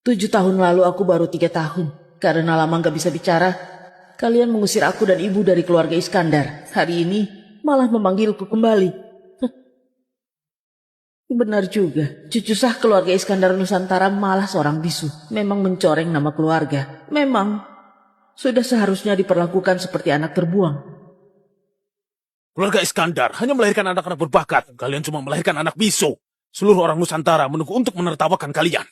7 tahun lalu aku baru 3 tahun. Karena lama gak bisa bicara, kalian mengusir aku dan ibu dari keluarga Iskandar. Hari ini malah memanggilku kembali. Benar juga, cucu sah keluarga Iskandar Nusantara malah seorang bisu. Memang mencoreng nama keluarga. Memang sudah seharusnya diperlakukan seperti anak terbuang. Keluarga Iskandar hanya melahirkan anak-anak berbakat. Kalian cuma melahirkan anak bisu. Seluruh orang Nusantara menunggu untuk menertawakan kalian.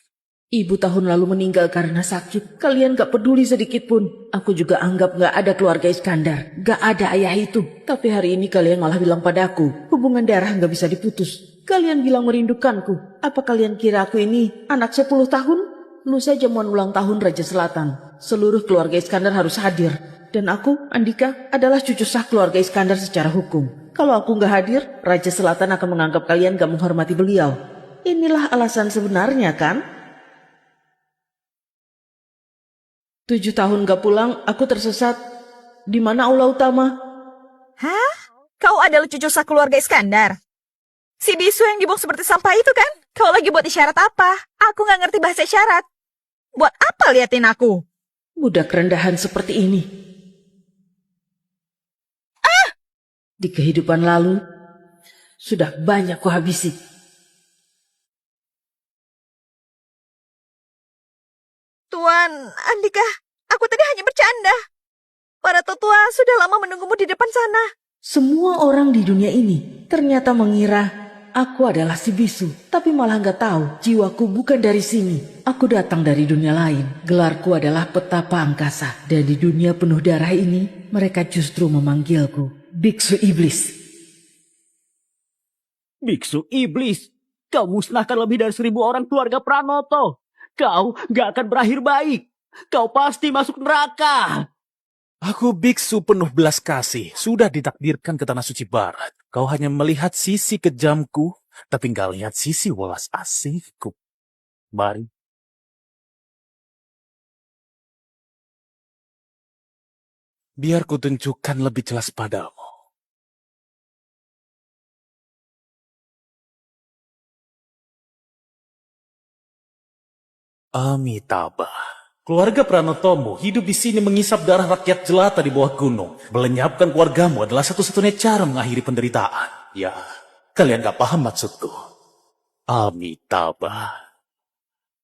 Ibu tahun lalu meninggal karena sakit. Kalian gak peduli sedikit pun. Aku juga anggap gak ada keluarga Iskandar. Gak ada ayah itu. Tapi hari ini kalian malah bilang padaku, hubungan darah gak bisa diputus. Kalian bilang merindukanku. Apa kalian kira aku ini anak 10 tahun? Lusa jamuan ulang tahun Raja Selatan. Seluruh keluarga Iskandar harus hadir. Dan aku, Andika, adalah cucu sah keluarga Iskandar secara hukum. Kalau aku gak hadir, Raja Selatan akan menganggap kalian gak menghormati beliau. Inilah alasan sebenarnya, kan? 7 tahun gak pulang, aku tersesat. Di mana aula utama? Hah? Kau adalah cucu sah keluarga Iskandar? Si bisu yang dibuang seperti sampah itu kan? Kau lagi buat isyarat apa? Aku gak ngerti bahasa isyarat. Buat apa liatin aku? Budak rendahan seperti ini. Di kehidupan lalu, sudah banyak kuhabisi. Tuan, Andika, aku tadi hanya bercanda. Para tetua sudah lama menunggumu di depan sana. Semua orang di dunia ini ternyata mengira aku adalah si bisu. Tapi malah gak tahu, jiwaku bukan dari sini. Aku datang dari dunia lain. Gelarku adalah petapa angkasa. Dan di dunia penuh darah ini, mereka justru memanggilku Biksu Iblis. Biksu Iblis, kau musnahkan lebih dari 1.000 orang keluarga Pranoto. Kau gak akan berakhir baik. Kau pasti masuk neraka. Aku biksu penuh belas kasih. Sudah ditakdirkan ke Tanah Suci Barat. Kau hanya melihat sisi kejamku, tapi gak lihat sisi welas asihku. Mari. Biar ku tunjukkan lebih jelas padamu. Amitabha. Keluarga Pranotomo hidup di sini mengisap darah rakyat jelata di bawah gunung. Melenyapkan keluargamu adalah satu-satunya cara mengakhiri penderitaan. Ya, kalian gak paham maksudku. Amitabha.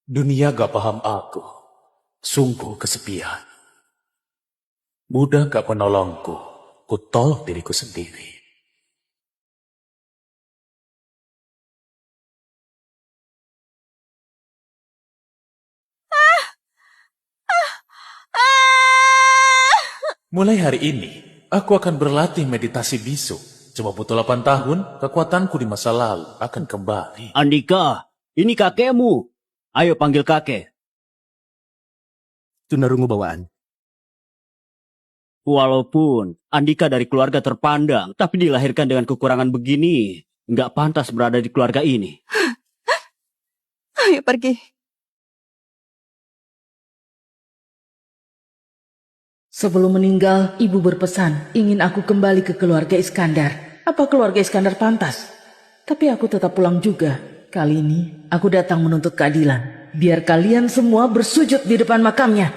Dunia gak paham aku. Sungguh kesepian. Buddha gak menolongku. Ku tolong diriku sendiri. Mulai hari ini, aku akan berlatih meditasi bisu. Cuma butuh 8 tahun, kekuatanku di masa lalu akan kembali. Andika, ini kakekmu. Ayo panggil kakek. Tunarungu bawaan. Walaupun Andika dari keluarga terpandang, tapi dilahirkan dengan kekurangan begini, nggak pantas berada di keluarga ini. Ayo pergi. Sebelum meninggal, ibu berpesan ingin aku kembali ke keluarga Iskandar. Apa keluarga Iskandar pantas? Tapi aku tetap pulang juga. Kali ini, aku datang menuntut keadilan. Biar kalian semua bersujud di depan makamnya.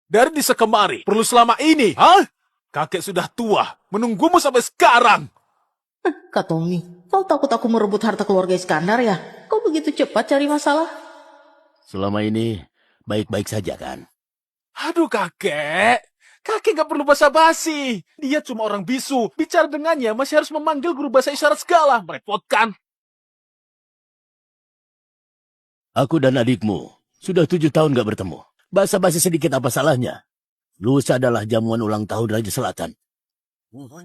Dari desa kemari, perlu selama ini, hah? Kakek sudah tua, menunggumu sampai sekarang. Kak Tommy, kau takut aku merebut harta keluarga Iskandar ya? Kau begitu cepat cari masalah? Selama ini baik-baik saja kan? Aduh kakek, kakek gak perlu basa-basi. Dia cuma orang bisu, bicara dengannya masih harus memanggil guru bahasa isyarat segala. Merepotkan. Aku dan adikmu sudah 7 tahun gak bertemu. Basa-basi sedikit apa salahnya? Lusa adalah jamuan ulang tahun Raja Selatan.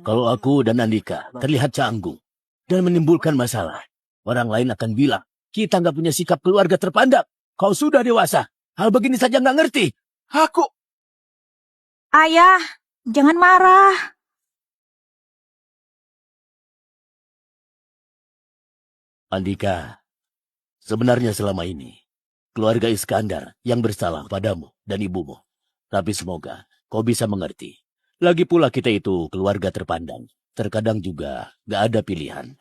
Kalau aku dan Andika terlihat canggung dan menimbulkan masalah, orang lain akan bilang, kita gak punya sikap keluarga terpandang. Kau sudah dewasa. Hal begini saja gak ngerti. Aku... Ayah, jangan marah. Andika, sebenarnya selama ini, keluarga Iskandar yang bersalah padamu dan ibumu. Tapi semoga kau bisa mengerti. Lagi pula kita itu keluarga terpandang. Terkadang juga gak ada pilihan.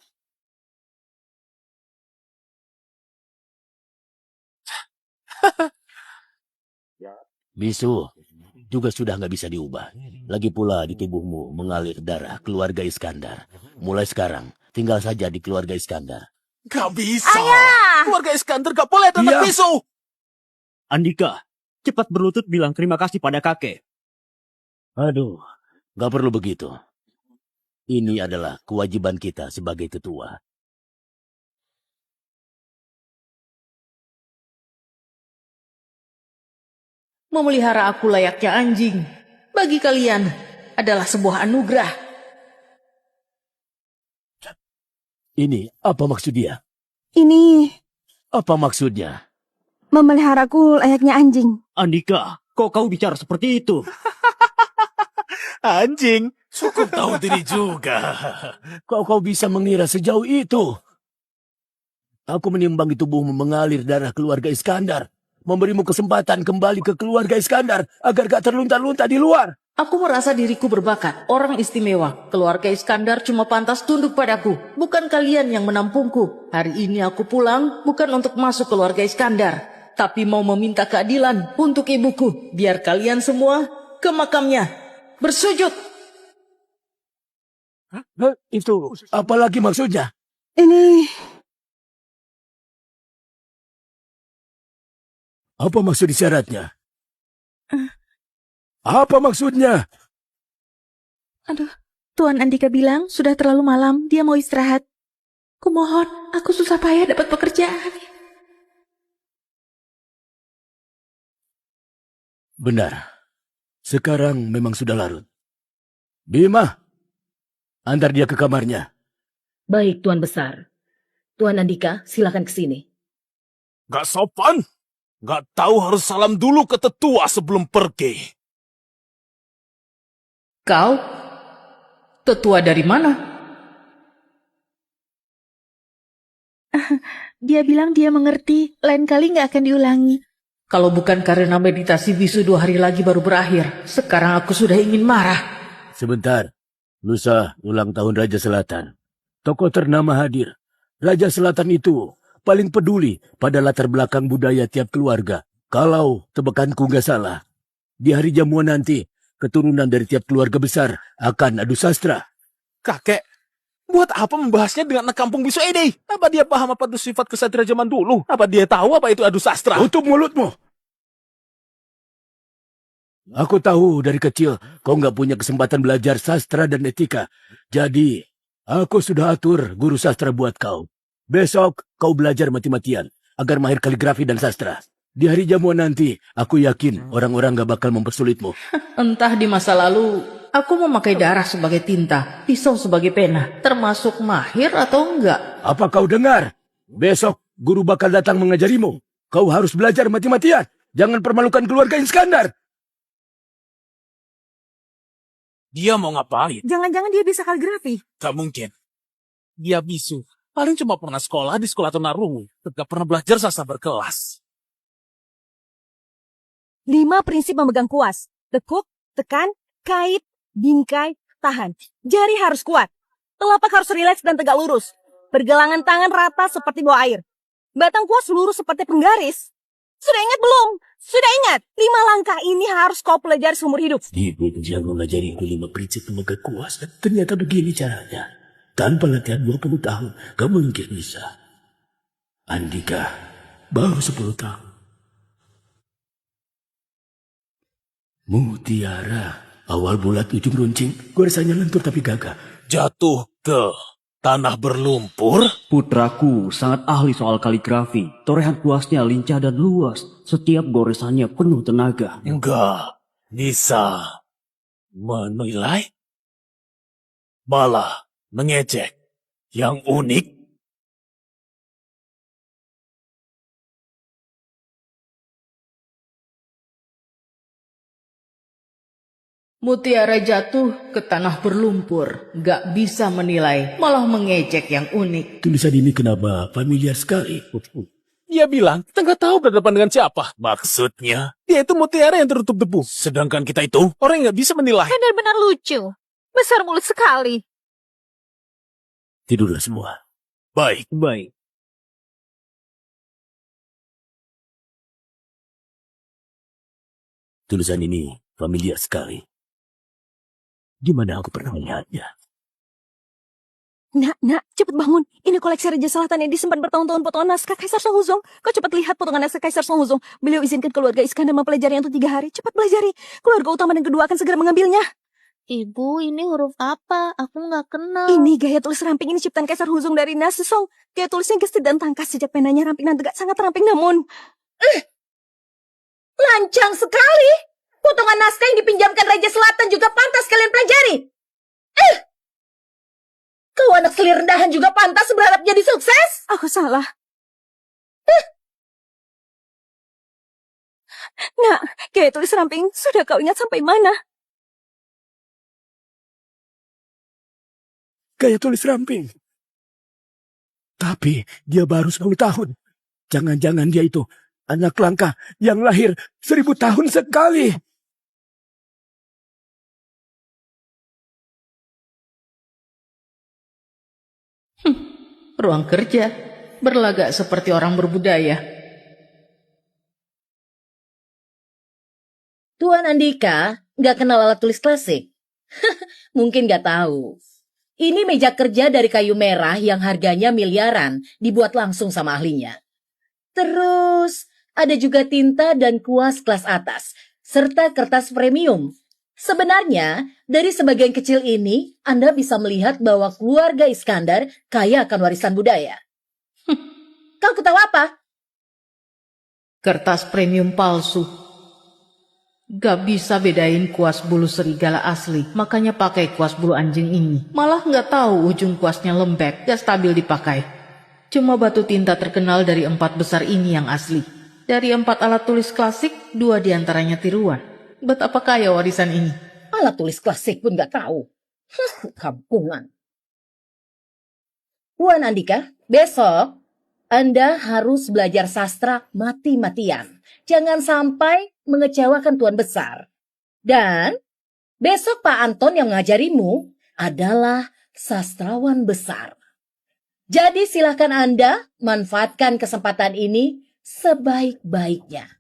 Bisu juga sudah gak bisa diubah. Lagi pula di tubuhmu mengalir darah keluarga Iskandar. Mulai sekarang, tinggal saja di keluarga Iskandar. Gak bisa. Ayah! Keluarga Iskandar gak boleh ada anak Iya. bisu. Andika, cepat berlutut bilang terima kasih pada kakek. Aduh, gak perlu begitu. Ini adalah kewajiban kita sebagai tetua. Memelihara aku layaknya anjing. Bagi kalian adalah sebuah anugerah. Ini apa maksud dia? Ini Apa maksudnya? memeliharaku layaknya anjing. Andika, kok kau bicara seperti itu? Anjing. Cukup tahu diri juga. Kau bisa mengira sejauh itu? Aku menimbangi tubuhmu mengalir darah keluarga Iskandar. Memberimu kesempatan kembali ke keluarga Iskandar agar gak terlunta-lunta di luar. Aku merasa diriku berbakat, orang istimewa. Keluarga Iskandar cuma pantas tunduk padaku, bukan kalian yang menampungku. Hari ini aku pulang bukan untuk masuk keluarga Iskandar, tapi mau meminta keadilan untuk ibuku. Biar kalian semua ke makamnya bersujud. Itu apa lagi maksudnya? Ini Apa maksud isyaratnya? Apa maksudnya? Aduh, Tuan Andika bilang sudah terlalu malam, dia mau istirahat. Kumohon, aku susah payah dapat pekerjaan. Benar. Sekarang memang sudah larut. Bima, antar dia ke kamarnya. Baik, Tuan Besar. Tuan Andika, silakan ke sini. Gak sopan. Gak tahu harus salam dulu ke tetua sebelum pergi. Kau? Tetua dari mana? Dia bilang dia mengerti, lain kali nggak akan diulangi. Kalau bukan karena meditasi bisu 2 hari lagi baru berakhir, sekarang aku sudah ingin marah. Sebentar. Lusa ulang tahun Raja Selatan. Tokoh ternama hadir. Raja Selatan itu paling peduli pada latar belakang budaya tiap keluarga. Kalau tebakanku nggak salah, di hari jamuan nanti, keturunan dari tiap keluarga besar akan adu sastra. Kakek, buat apa membahasnya dengan anak kampung bisu ini? Apa dia paham apa itu sifat kesatria zaman dulu? Apa dia tahu apa itu adu sastra? Tutup mulutmu! Aku tahu dari kecil kau nggak punya kesempatan belajar sastra dan etika. Jadi, aku sudah atur guru sastra buat kau. Besok kau belajar mati-matian agar mahir kaligrafi dan sastra. Di hari jamuan nanti, aku yakin orang-orang gak bakal mempersulitmu. Entah di masa lalu, aku memakai darah sebagai tinta, pisau sebagai pena, termasuk mahir atau enggak. Apa kau dengar? Besok guru bakal datang mengajarimu. Kau harus belajar mati-matian. Jangan permalukan keluarga Iskandar. Dia mau ngapain? Jangan-jangan dia bisa kaligrafi. Gak mungkin. Dia bisu. Paling cuma pernah sekolah di sekolah tunarungu. Gak pernah belajar sastra berkelas. 5 prinsip memegang kuas. Tekuk, tekan, kait, bingkai, tahan. Jari harus kuat. Telapak harus rileks dan tegak lurus. Pergelangan tangan rata seperti bawah air. Batang kuas lurus seperti penggaris. Sudah ingat belum? Sudah ingat? 5 langkah ini harus kau pelajari seumur hidup. Ibu yang mengajariku 5 prinsip memegang kuas. Ternyata begini caranya. Tanpa latihan 20 tahun, gak mungkin bisa. Andika, baru 10 tahun. Mutiara, awal bulat ujung runcing, goresannya lentur tapi gagah. Jatuh ke tanah berlumpur? Putraku sangat ahli soal kaligrafi. Torehan kuasnya lincah dan luas. Setiap goresannya penuh tenaga. Enggak bisa menilai. Malah mengejek. Yang unik. Mutiara jatuh ke tanah berlumpur, gak bisa menilai, malah mengejek yang unik. Tulisan ini kenapa familiar sekali? Dia bilang kita nggak tahu berhadapan dengan siapa. Maksudnya? Dia itu mutiara yang tertutup debu. Sedangkan kita itu? Orang yang nggak bisa menilai. Benar-benar lucu. Besar mulut sekali. Tidurlah semua. Baik. Baik. Tulisan ini familiar sekali. Di mana aku pernah melihatnya? Nak, cepet bangun. Ini koleksi Raja Selatan yang disimpan bertahun-tahun potongan naskah Kaisar Songhuzong. Kau cepat lihat potongan naskah Kaisar Songhuzong. Beliau izinkan keluarga Iskandar mempelajarinya untuk 3 hari. Cepat pelajari. Keluarga utama dan kedua akan segera mengambilnya. Ibu, ini huruf apa? Aku nggak kenal. Ini gaya tulis ramping ini ciptaan Kaisar Huzong dari Nasisong. Gaya tulisnya gesit dan tangkas. Sejak penanya ramping dan tegak sangat ramping namun... Lancang sekali. Potongan naskah yang dipinjamkan Raja Selatan juga pantas kalian pelajari. Kau anak selir rendahan juga pantas berharap jadi sukses. Aku salah. Nak, gaya tulis ramping sudah kau ingat sampai mana? Gaya tulis ramping. Tapi dia baru 10 tahun. Jangan-jangan dia itu anak langka yang lahir 1000 tahun sekali. Ruang kerja. Berlagak seperti orang berbudaya. Tuan Andika nggak kenal alat tulis klasik? Mungkin nggak tahu. Ini meja kerja dari kayu merah yang harganya miliaran, dibuat langsung sama ahlinya. Terus, ada juga tinta dan kuas kelas atas, serta kertas premium. Sebenarnya, dari sebagian kecil ini, Anda bisa melihat bahwa keluarga Iskandar kaya akan warisan budaya. Kau ketawa apa? Kertas premium palsu. Gak bisa bedain kuas bulu serigala asli, makanya pakai kuas bulu anjing ini. Malah gak tahu ujung kuasnya lembek, gak stabil dipakai. Cuma batu tinta terkenal dari 4 besar ini yang asli. Dari 4 alat tulis klasik, 2 diantaranya tiruan. Betapa kaya warisan ini. Alat tulis klasik pun gak tahu. Kampungan. Tuan Andika, besok Anda harus belajar sastra mati-matian. Jangan sampai mengecewakan Tuan Besar. Dan besok Pak Anton yang mengajarimu adalah sastrawan besar. Jadi silakan Anda manfaatkan kesempatan ini sebaik-baiknya.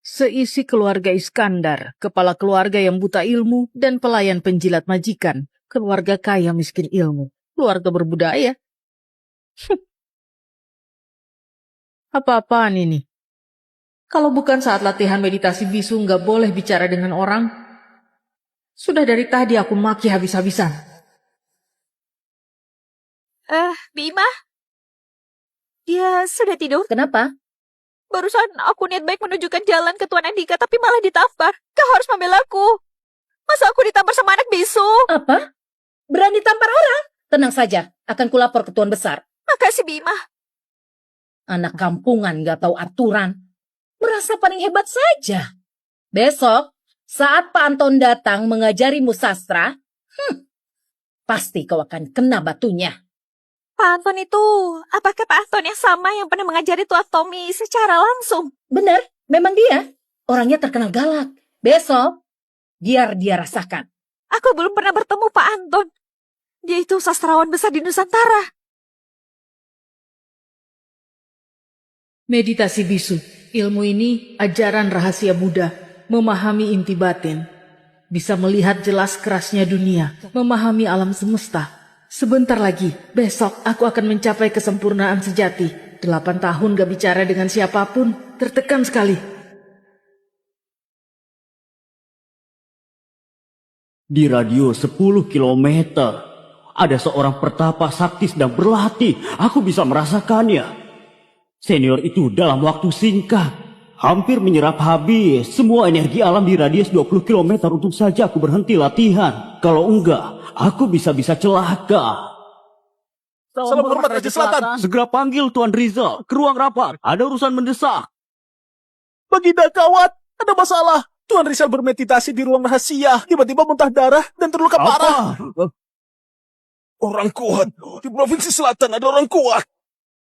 Seisi keluarga Iskandar, kepala keluarga yang buta ilmu, dan pelayan penjilat majikan, keluarga kaya miskin ilmu, keluarga berbudaya. Apa-apaan ini? Kalau bukan saat latihan meditasi bisu nggak boleh bicara dengan orang, sudah dari tadi aku maki habis-habisan. Bima? Dia sudah tidur? Kenapa? Barusan aku niat baik menunjukkan jalan ke Tuan Andika, tapi malah ditampar. Kau harus membelaku. Masa aku ditampar sama anak bisu? Apa? Berani tampar orang? Tenang saja, akan kulapor ke Tuan Besar. Makasih, Bima. Anak kampungan gak tahu aturan. Merasa paling hebat saja. Besok, saat Pak Anton datang mengajarimu sastra, pasti kau akan kena batunya. Pak Anton itu, apakah Pak Anton yang sama yang pernah mengajari Tuan Tommy secara langsung? Benar, memang dia. Orangnya terkenal galak. Besok, biar dia rasakan. Aku belum pernah bertemu Pak Anton. Dia itu sastrawan besar di Nusantara. Meditasi bisu, ilmu ini ajaran rahasia Buddha, memahami inti batin, bisa melihat jelas kerasnya dunia, memahami alam semesta. Sebentar lagi, besok aku akan mencapai kesempurnaan sejati. 8 tahun gak bicara dengan siapapun, tertekan sekali. Di radio 10 kilometer, ada seorang pertapa sakti sedang berlatih. Aku bisa merasakannya. Senior itu dalam waktu singkat hampir menyerap habis semua energi alam di radius 20 km untuk saja aku berhenti latihan. Kalau enggak, aku bisa-bisa celaka. Salam hormat Raja Selatan. Segera panggil Tuan Rizal ke ruang rapat. Ada urusan mendesak. Baginda gawat, ada masalah. Tuan Rizal bermeditasi di ruang rahasia, tiba-tiba muntah darah dan terluka parah. Apa? Orang kuat. Di provinsi selatan ada orang kuat.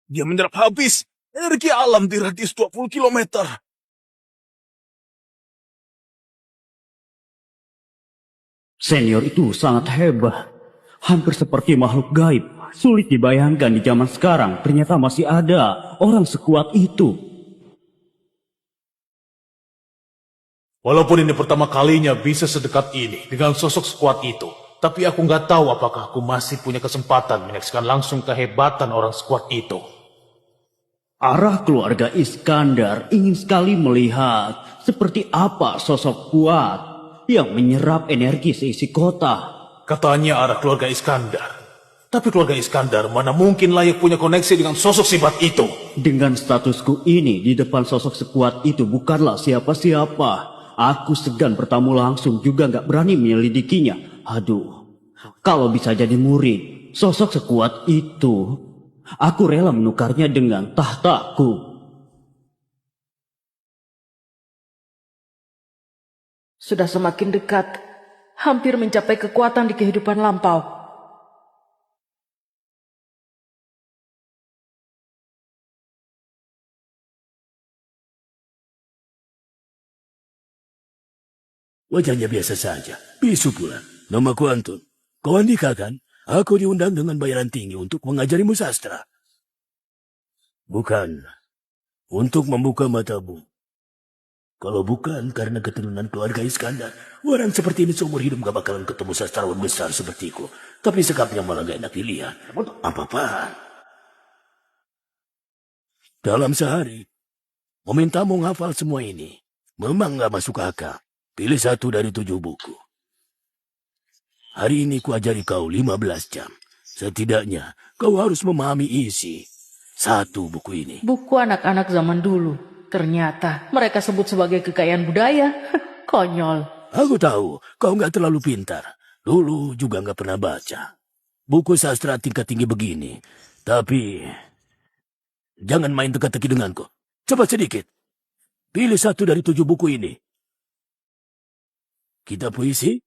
Dia menyerap habis energi alam di radius 20 km. Senior itu sangat hebat. Hampir seperti makhluk gaib. Sulit dibayangkan di zaman sekarang ternyata masih ada orang sekuat itu. Walaupun ini pertama kalinya bisa sedekat ini dengan sosok sekuat itu, tapi aku nggak tahu apakah aku masih punya kesempatan menyaksikan langsung kehebatan orang sekuat itu. Arah keluarga Iskandar ingin sekali melihat seperti apa sosok kuat yang menyerap energi seisi kota. Katanya arah keluarga Iskandar. Tapi keluarga Iskandar mana mungkin layak punya koneksi dengan sosok sibat itu. Dengan statusku ini di depan sosok sekuat itu bukanlah siapa-siapa. Aku segan bertamu langsung juga nggak berani menyelidikinya. Aduh, kalau bisa jadi murid sosok sekuat itu, aku rela menukarnya dengan tahtaku. Sudah semakin dekat, hampir mencapai kekuatan di kehidupan lampau. Wajahnya biasa saja. Bisu pula. Namaku Antun. Kau Andika kan? Aku diundang dengan bayaran tinggi untuk mengajarimu sastra. Bukan. Untuk membuka matamu. Kalau bukan karena keturunan keluarga Iskandar, orang seperti ini seumur hidup gak bakalan ketemu sastrawan besar sepertiku. Tapi sikapnya malah gak enak dilihat. Apa-apaan? Dalam sehari, memintamu menghafal semua ini memang gak masuk akal. Pilih 1 dari 7 buku. Hari ini kuajari kau 15 jam. Setidaknya kau harus memahami isi 1 buku ini. Buku anak-anak zaman dulu. Ternyata mereka sebut sebagai kekayaan budaya. Konyol. Aku tahu kau nggak terlalu pintar. Dulu juga nggak pernah baca buku sastra tingkat tinggi begini. Tapi jangan main teka-teki denganku. Coba sedikit. Pilih 1 dari 7 buku ini. Kita puisi?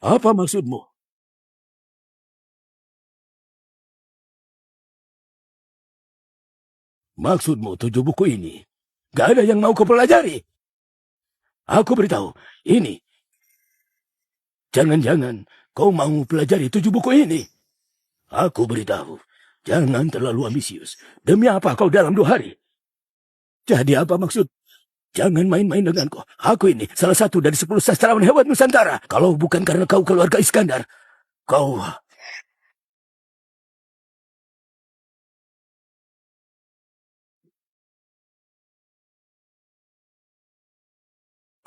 Apa maksudmu? Maksudmu 7 buku ini? Gak ada yang mau kau pelajari? Aku beritahu, ini. Jangan-jangan kau mau pelajari 7 buku ini? Aku beritahu, jangan terlalu ambisius. Demi apa kau dalam 2 hari? Jadi apa maksud? Jangan main-main denganku. Aku ini salah satu dari 10 sastrawan hebat Nusantara. Kalau bukan karena kau keluarga Iskandar, kau...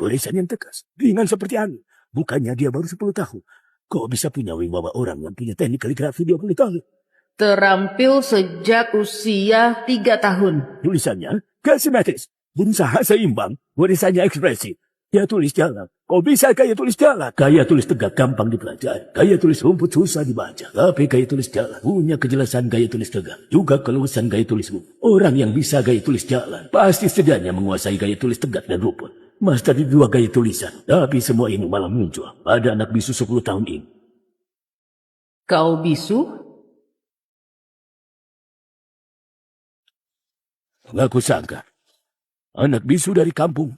Tulisan yang tegas, ringan seperti angin. Bukannya dia baru 10 tahun. Kau bisa punya wibawa orang yang punya teknik kaligrafi 20 tahun. Terampil sejak usia 3 tahun. Tulisannya gak simetris, berusaha seimbang, warisannya ekspresif. Dia tulis jalan, kau bisa gaya tulis jalan. Gaya tulis tegak gampang dipelajari. Gaya tulis rumput susah dibaca. Tapi gaya tulis jalan punya kejelasan gaya tulis tegak. Juga keluasan gaya tulis rumput. Orang yang bisa gaya tulis jalan pasti setidaknya menguasai gaya tulis tegak dan rumput. Master di 2 gaya tulisan. Tapi semua ini malah muncul pada anak bisu 10 tahun ini. Kau bisu? Nggak kusangka. Anak bisu dari kampung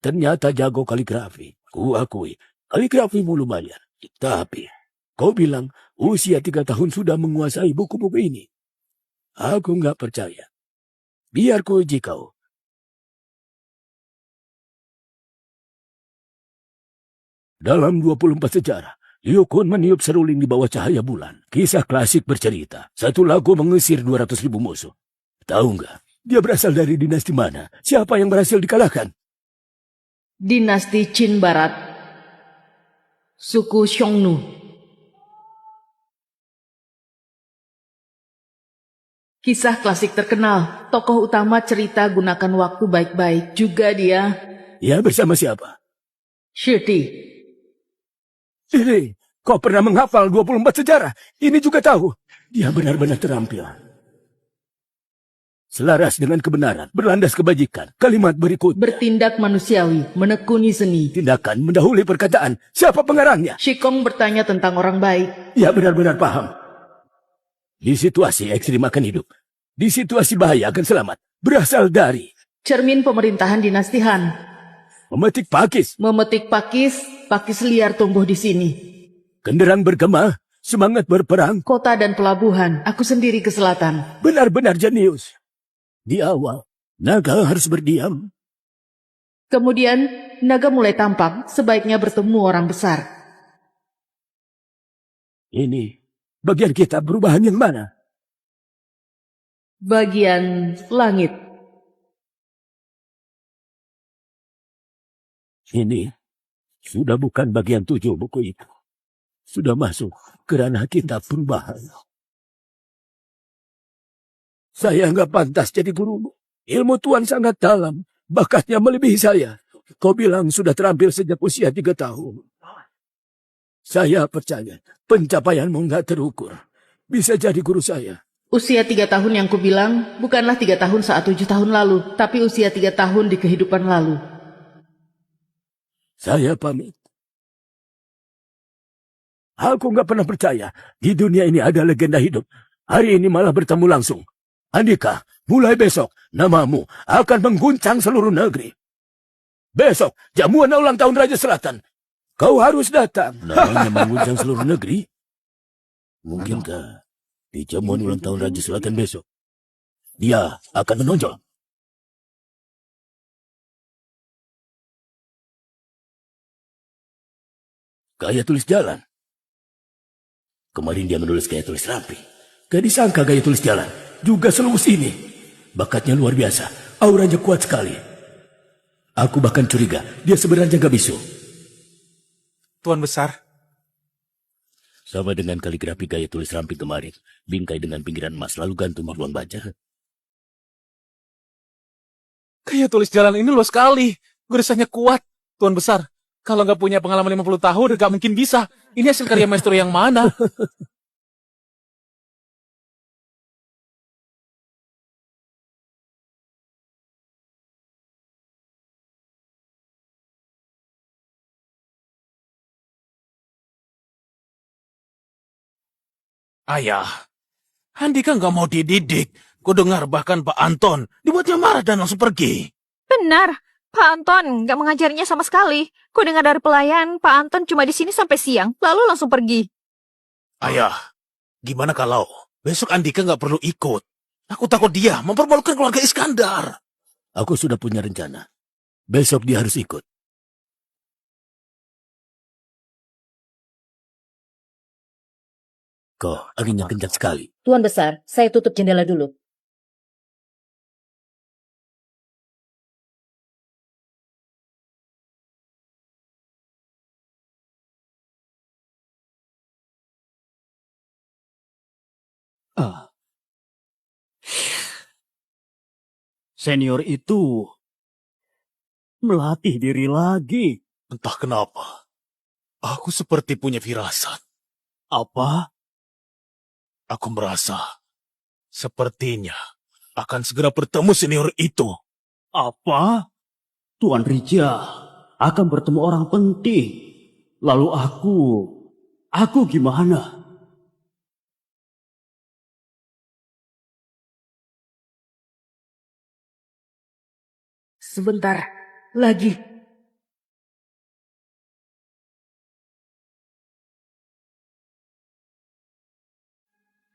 ternyata jago kaligrafi. Kuakui, kaligrafimu lumayan. Tapi, kau bilang usia 3 tahun sudah menguasai buku-buku ini. Aku nggak percaya. Biar ku uji kau. Dalam 24 sejarah, Liu Kun meniup seruling di bawah cahaya bulan. Kisah klasik bercerita, 1 lagu mengusir 200.000 musuh. Tahu nggak? Dia berasal dari dinasti mana? Siapa yang berhasil dikalahkan? Dinasti Qin Barat. Suku Xiongnu. Kisah klasik terkenal. Tokoh utama cerita gunakan waktu baik-baik. Juga dia Ya, bersama siapa? Shirdi. Ini, kau pernah menghafal 24 sejarah. Ini juga tahu. Dia benar-benar terampil. Selaras dengan kebenaran, berlandas kebajikan. Kalimat berikut. Bertindak manusiawi, menekuni seni. Tindakan mendahului perkataan. Siapa pengarangnya? Shikong bertanya tentang orang baik. Ya, benar-benar paham. Di situasi ekstrim akan hidup. Di situasi bahaya akan selamat. Berasal dari Cermin pemerintahan dinasti Han. memetik pakis. Memetik pakis, pakis liar tumbuh di sini. Kenderang bergema, semangat berperang. Kota dan pelabuhan, aku sendiri ke selatan. Benar-benar jenius. Di awal, naga harus berdiam. Kemudian, naga mulai tampak, sebaiknya bertemu orang besar. Ini, bagian kita perubahan yang mana? Bagian langit. Ini, sudah bukan bagian 7 buku itu. Sudah masuk ke ranah kita perubahan. Saya nggak pantas jadi gurumu. Ilmu Tuan sangat dalam. Bakatnya melebihi saya. Kau bilang sudah terampil sejak usia 3 tahun. Saya percaya pencapaianmu nggak terukur. Bisa jadi guru saya. Usia 3 tahun yang kubilang bukanlah 3 tahun saat 7 tahun lalu, tapi usia 3 tahun di kehidupan lalu. Saya pamit. Aku nggak pernah percaya di dunia ini ada legenda hidup. Hari ini malah bertemu langsung. Andika, mulai besok namamu akan mengguncang seluruh negeri. Besok jamuan ulang tahun Raja Selatan. Kau harus datang. Namanya mengguncang seluruh negeri? Mungkinkah di jamuan ulang tahun Raja Selatan besok dia akan menonjol? Gaya tulis jalan. Kemarin dia menulis gaya tulis rapi. Gak disangka gaya tulis jalan juga seluas ini. Bakatnya luar biasa. Auranya kuat sekali. Aku bahkan curiga dia sebenarnya gak bisu. Tuan Besar. Sama dengan kaligrafi gaya tulis ramping kemarin. Bingkai dengan pinggiran emas lalu gantung di ruang baca. Gaya tulis jalan ini luas sekali. Garisannya kuat. Tuan Besar, kalau nggak punya pengalaman 50 tahun, nggak mungkin bisa. Ini hasil karya maestro yang mana? Ayah, Andika nggak mau dididik. Ku dengar bahkan Pak Anton dibuatnya marah dan langsung pergi. Benar, Pak Anton nggak mengajarinya sama sekali. Ku dengar dari pelayan, Pak Anton cuma di sini sampai siang, lalu langsung pergi. Ayah, gimana kalau besok Andika nggak perlu ikut? Aku takut dia mempermalukan keluarga Iskandar. Aku sudah punya rencana. Besok dia harus ikut. Kok anginnya kencang sekali. Tuan Besar, saya tutup jendela dulu. Senior itu melatih diri lagi. Entah kenapa, aku seperti punya firasat. Apa? Aku merasa sepertinya akan segera bertemu senior itu. Apa? Tuan Rija akan bertemu orang penting. Lalu aku gimana? Sebentar lagi.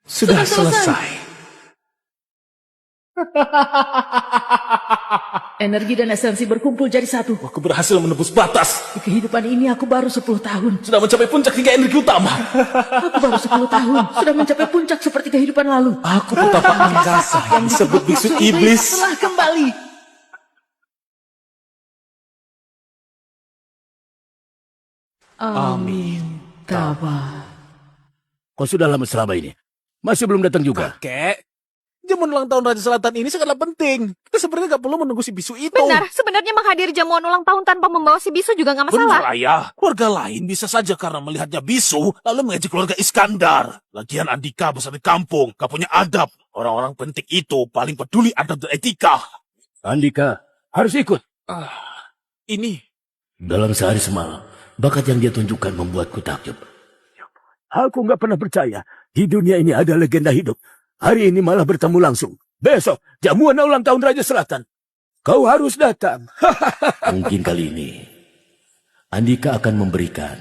Sudah selesai. Energi dan esensi berkumpul jadi satu. Aku berhasil menembus batas. Di kehidupan ini aku baru 10 tahun. Sudah mencapai puncak hingga energi utama. Aku baru 10 tahun. Sudah mencapai puncak seperti kehidupan lalu. Aku petapa angkasa yang disebut biksu iblis. Telah kembali. Amin. Tabah. Kau sudah lama selama ini? Masih belum datang juga? Kakek, jamuan ulang tahun Raja Selatan ini sangatlah penting. Kita sebenarnya nggak perlu menunggu si bisu itu. Benar, sebenarnya menghadiri jamuan ulang tahun tanpa membawa si bisu juga nggak masalah. Benar, Ayah. Keluarga lain bisa saja karena melihatnya bisu, lalu mengejek keluarga Iskandar. Lagian Andika besar di kampung, gak punya adab. Orang-orang penting itu paling peduli adab dan etika. Andika harus ikut. Ini Dalam sehari semalam, bakat yang dia tunjukkan membuatku takjub. Aku nggak pernah percaya di dunia ini ada legenda hidup. Hari ini malah bertemu langsung. Besok, jamuan ulang tahun Raja Selatan. Kau harus datang. Mungkin kali ini, Andika akan memberikan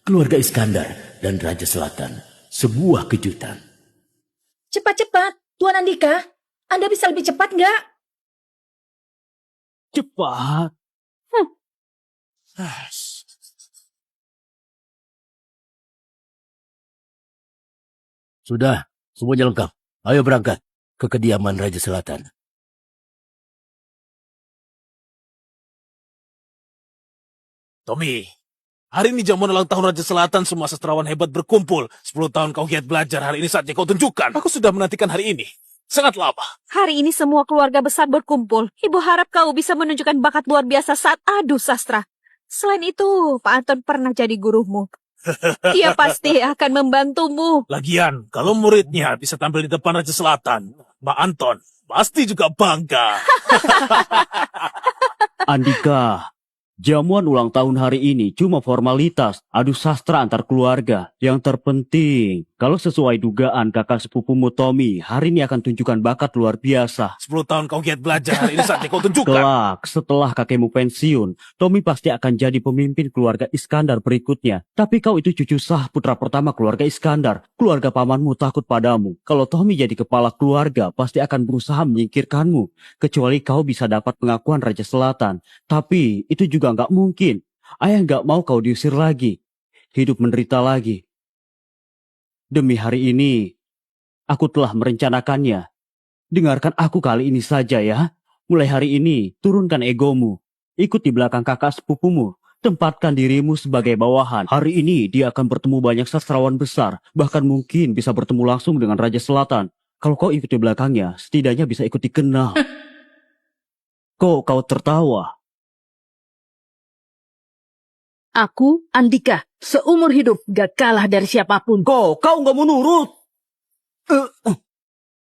keluarga Iskandar dan Raja Selatan sebuah kejutan. Cepat-cepat, Tuan Andika. Anda bisa lebih cepat nggak? Cepat. Sudah, semuanya lengkap. Ayo berangkat ke kediaman Raja Selatan. Tommy, hari ini jamuan ulang tahun Raja Selatan, semua sastrawan hebat berkumpul. 10 tahun kau giat belajar, hari ini saatnya kau tunjukkan. Aku sudah menantikan hari ini. Sangat lama. Hari ini semua keluarga besar berkumpul. Ibu harap kau bisa menunjukkan bakat luar biasa saat adu sastra. Selain itu, Pak Anton pernah jadi gurumu. Dia pasti akan membantumu. Lagian, kalau muridnya bisa tampil di depan Raja Selatan, Mbak Anton pasti juga bangga. Andika, jamuan ulang tahun hari ini cuma formalitas, adu sastra antar keluarga. Yang terpenting, kalau sesuai dugaan kakak sepupumu Tommy, hari ini akan tunjukkan bakat luar biasa. 10 tahun kau giat belajar, hari ini saatnya kau tunjukkan. Kelak, setelah kakekmu pensiun, Tommy pasti akan jadi pemimpin keluarga Iskandar berikutnya. Tapi kau itu cucu sah putra pertama keluarga Iskandar. Keluarga pamanmu takut padamu. Kalau Tommy jadi kepala keluarga, pasti akan berusaha menyingkirkanmu. Kecuali kau bisa dapat pengakuan Raja Selatan. Tapi itu juga nggak mungkin. Ayah nggak mau kau diusir lagi. Hidup menderita lagi. Demi hari ini, aku telah merencanakannya. Dengarkan aku kali ini saja ya. Mulai hari ini, turunkan egomu. Ikut di belakang kakak sepupumu. Tempatkan dirimu sebagai bawahan. Hari ini dia akan bertemu banyak sastrawan besar. Bahkan mungkin bisa bertemu langsung dengan Raja Selatan. Kalau kau ikut di belakangnya, setidaknya bisa ikut dikenal. Kau tertawa. Aku, Andika, seumur hidup gak kalah dari siapapun. Kau nggak mau nurut.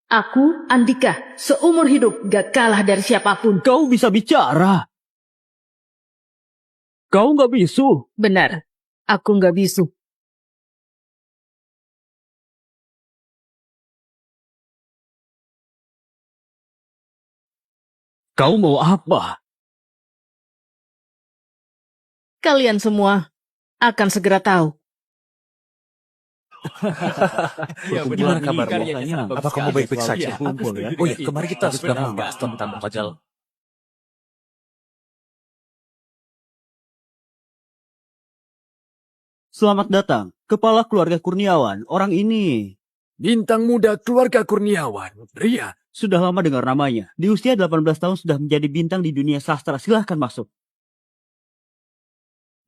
Aku, Andika, seumur hidup gak kalah dari siapapun. Kau bisa bicara. Kau nggak bisu. Benar, aku gak bisu. Kau mau apa? Kalian semua akan segera tahu. Gimana kabarmu? Apa kamu baik-baik saja? Oh ya, kemarin kita sudah membahas tentang Fajal. Selamat datang, kepala keluarga Kurniawan. Orang ini Bintang muda keluarga Kurniawan, Ria. sudah lama dengar namanya. Di usia 18 tahun sudah menjadi bintang di dunia sastra. Silahkan masuk.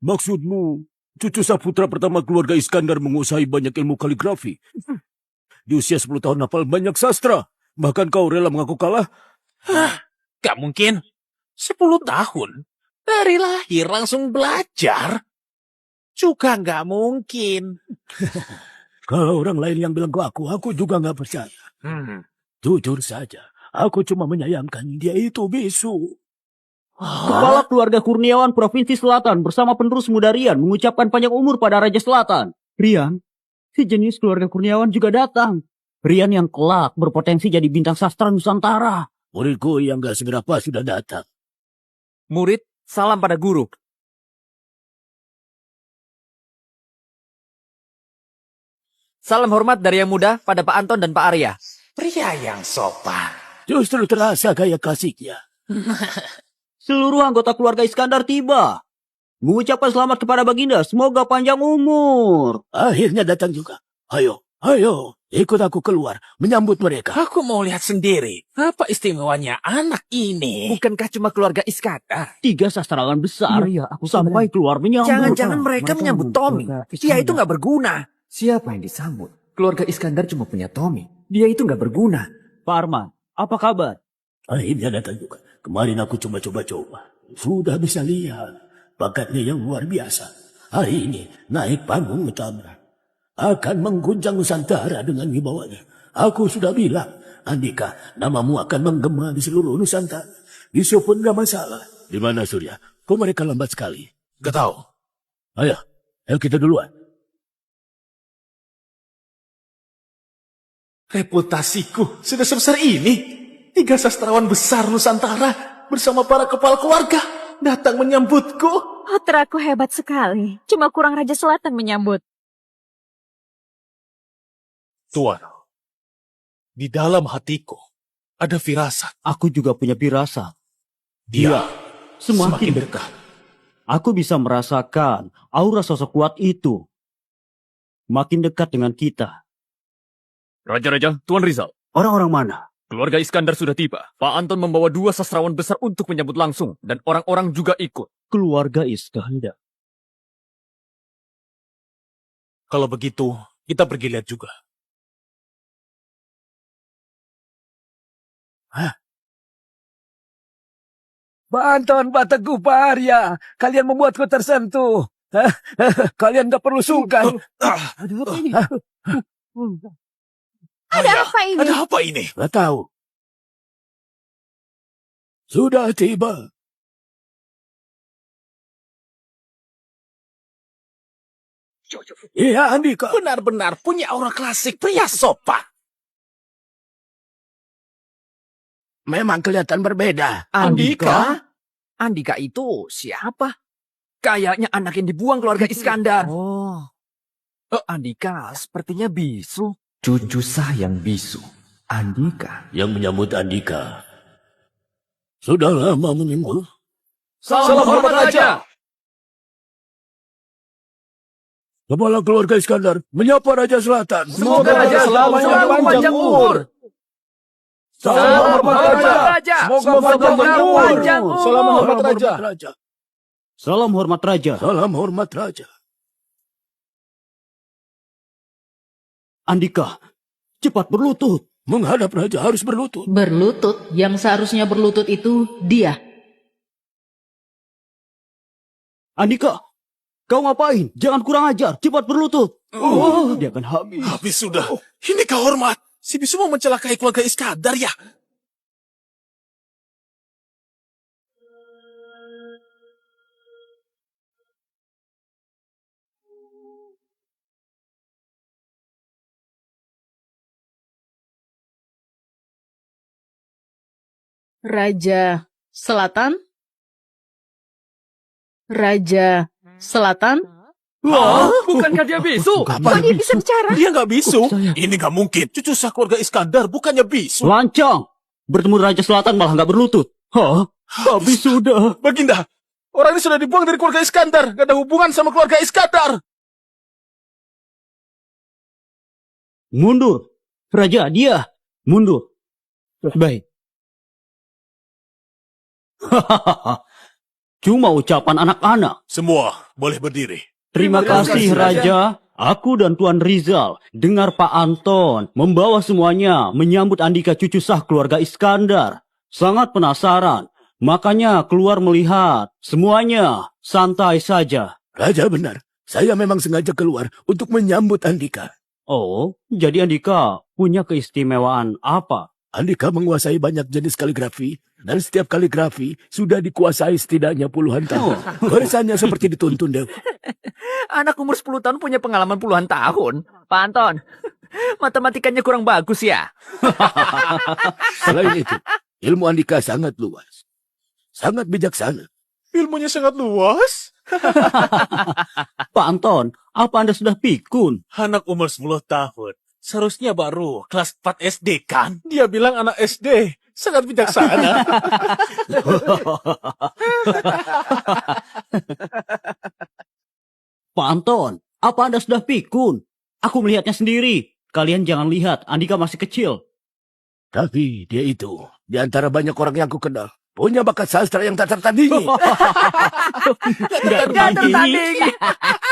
Maksudmu, cucu saputra pertama keluarga Iskandar menguasai banyak ilmu kaligrafi. Di usia 10 tahun hafal banyak sastra. Bahkan kau rela mengaku kalah? Gak mungkin. 10 tahun. Dari lahir langsung belajar. Juga gak mungkin. Kalau orang lain yang bilang ke aku juga nggak percaya. Jujur saja, aku cuma menyayangkan dia itu bisu. Kepala keluarga Kurniawan Provinsi Selatan bersama penerus muda Rian mengucapkan panjang umur pada Raja Selatan. Rian, si jenius keluarga Kurniawan juga datang. Rian yang kelak berpotensi jadi bintang sastra Nusantara. Muridku yang gak seberapa sudah datang. Murid, salam pada guru. Salam hormat dari yang muda pada Pak Anton dan Pak Arya. Pria yang sopan. Justru terasa kayak klasiknya. Seluruh anggota keluarga Iskandar tiba. Mengucapkan selamat kepada Baginda, semoga panjang umur. Akhirnya datang juga. Ayo, ikut aku keluar, menyambut mereka. Aku mau lihat sendiri. Apa istimewanya anak ini? Bukankah cuma keluarga Iskandar? 3 sastrawan besar. Iya, aku sampai keluar menyambut. Jangan-jangan mereka menyambut Tommy. Dia itu nggak berguna. Siapa yang disambut? Keluarga Iskandar cuma punya Tommy. Dia itu nggak berguna. Pak Arman, apa kabar? Akhirnya datang juga. Kemarin aku coba-coba. Sudah bisa lihat. Bakatnya yang luar biasa. Hari ini naik panggung utama. Akan mengguncang Nusantara dengan wibawanya. Aku sudah bilang, Andika, namamu akan menggema di seluruh Nusantara. Bisu pun gak masalah. Di mana Surya? Kok mereka lambat sekali? Gak tahu. Ayo kita duluan. Reputasiku sudah sebesar ini. 3 sastrawan besar Nusantara bersama para kepala keluarga datang menyambutku. Putraku hebat sekali. Cuma kurang Raja Selatan menyambut. Tuan, di dalam hatiku ada firasat. Aku juga punya firasat. Dia Semakin dekat. Aku bisa merasakan aura sosok kuat itu. Makin dekat dengan kita. Raja-raja, Tuan Rizal. Orang-orang mana? Keluarga Iskandar sudah tiba. Pak Anton membawa 2 sastrawan besar untuk menyambut langsung. Dan orang-orang juga ikut. Keluarga Iskandar. Kalau begitu, kita pergi lihat juga. Pak Anton, Pak Teguh, Pak Arya, kalian membuatku tersentuh. Kalian gak perlu sungkan. Ada apa ini? Ada apa ini? Gak tahu. Sudah tiba. Iya, Andika. Benar-benar punya aura klasik pria sopan. Memang kelihatan berbeda. Andika? Andika itu siapa? Kayaknya anak yang dibuang keluarga Iskandar. Oh. Andika sepertinya bisu. Cucu sayang bisu. Andika. Yang menyambut Andika sudah lama menunggu. Salam hormat Raja. Kepala keluarga Iskandar menyapa Raja Selatan. Semoga Raja selamanya panjang umur. Salam hormat Raja. Semoga panjang umur. Salam hormat Raja. Salam hormat Raja. Salam hormat Raja. Andika, cepat berlutut. Menghadap Raja harus berlutut. Berlutut, yang seharusnya berlutut itu dia. Andika, kau ngapain? Jangan kurang ajar. Cepat berlutut. Dia akan habis. Habis sudah. Ini kau hormat. Si bisu mau mencelakai keluarga Iskandar ya? Raja Selatan? Raja Selatan? Wah, bukankah dia bisu? Kok dia bisa bicara? Dia nggak bisu. Ini nggak mungkin. Cucu sah keluarga Iskandar bukannya bisu. Lancang. Bertemu Raja Selatan malah nggak berlutut. Hah? Habis sudah. Baginda, orang ini sudah dibuang dari keluarga Iskandar. Gak ada hubungan sama keluarga Iskandar. Mundur. Raja, dia. Mundur. Baik. Cuma ucapan anak-anak. Semua boleh berdiri. Terima kasih Raja. Aku dan Tuan Rizal dengar Pak Anton membawa semuanya menyambut Andika cucu sah keluarga Iskandar. Sangat penasaran. Makanya keluar melihat. Semuanya santai saja. Raja benar. Saya memang sengaja keluar untuk menyambut Andika. Oh, jadi Andika punya keistimewaan apa? Andika menguasai banyak jenis kaligrafi. Dan setiap kaligrafi sudah dikuasai setidaknya puluhan tahun. Barisannya seperti dituntun dewa. Anak umur 10 tahun punya pengalaman puluhan tahun. Pak Anton, matematikanya kurang bagus ya. Selain itu, ilmu Andika sangat luas. Sangat bijaksana. Ilmunya sangat luas. Pak Anton, apa Anda sudah pikun? Anak umur 10 tahun. Seharusnya baru kelas 4 SD kan? Dia bilang anak SD. Sangat bijaksana. Pak Anton, apa Anda sudah pikun? Aku melihatnya sendiri. Kalian jangan lihat, Andika masih kecil. Tapi dia itu, di antara banyak orang yang aku kenal, punya bakat sastra yang tak tertandingi. Gak tertandingi.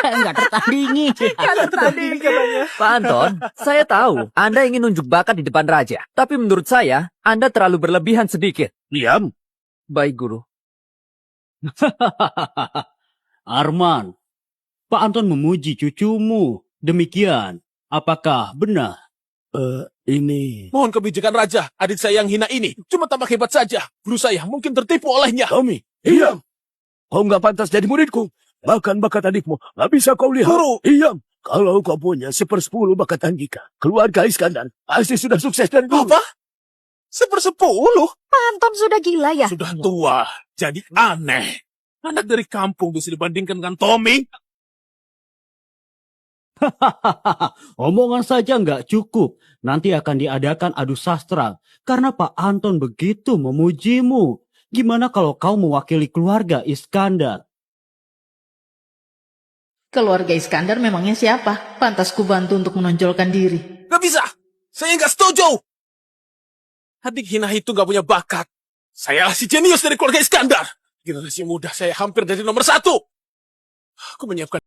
Nggak tertandingi. Gak tertandingi katanya. Pak Anton, saya tahu Anda ingin nunjuk bakat di depan Raja. Tapi menurut saya, Anda terlalu berlebihan sedikit. Diam. Baik, Guru. Arman, Pak Anton memuji cucumu. Demikian, apakah benar? Ini... Mohon kebijakan Raja, adik saya yang hina ini cuma tampak hebat saja. Guru saya mungkin tertipu olehnya. Tommy, diam! Kau nggak pantas jadi muridku. Bahkan bakat adikmu nggak bisa kau lihat. Guru! Diam! Kalau kau punya 1/10 bakat Andika, keluarga Iskandar pasti sudah sukses dari dulu. Apa? 1/10? Pak Anton sudah gila ya? Sudah tua, jadi aneh. Anak dari kampung bisa dibandingkan dengan Tommy. Omongan saja nggak cukup. Nanti akan diadakan adu sastra. Karena Pak Anton begitu memujimu. Gimana kalau kau mewakili keluarga Iskandar? Keluarga Iskandar memangnya siapa? Pantas ku bantu untuk menonjolkan diri. Gak bisa, saya nggak setuju. Adik hina itu gak punya bakat. Saya si jenius dari keluarga Iskandar. Generasi muda saya hampir jadi nomor 1. Aku menyiapkan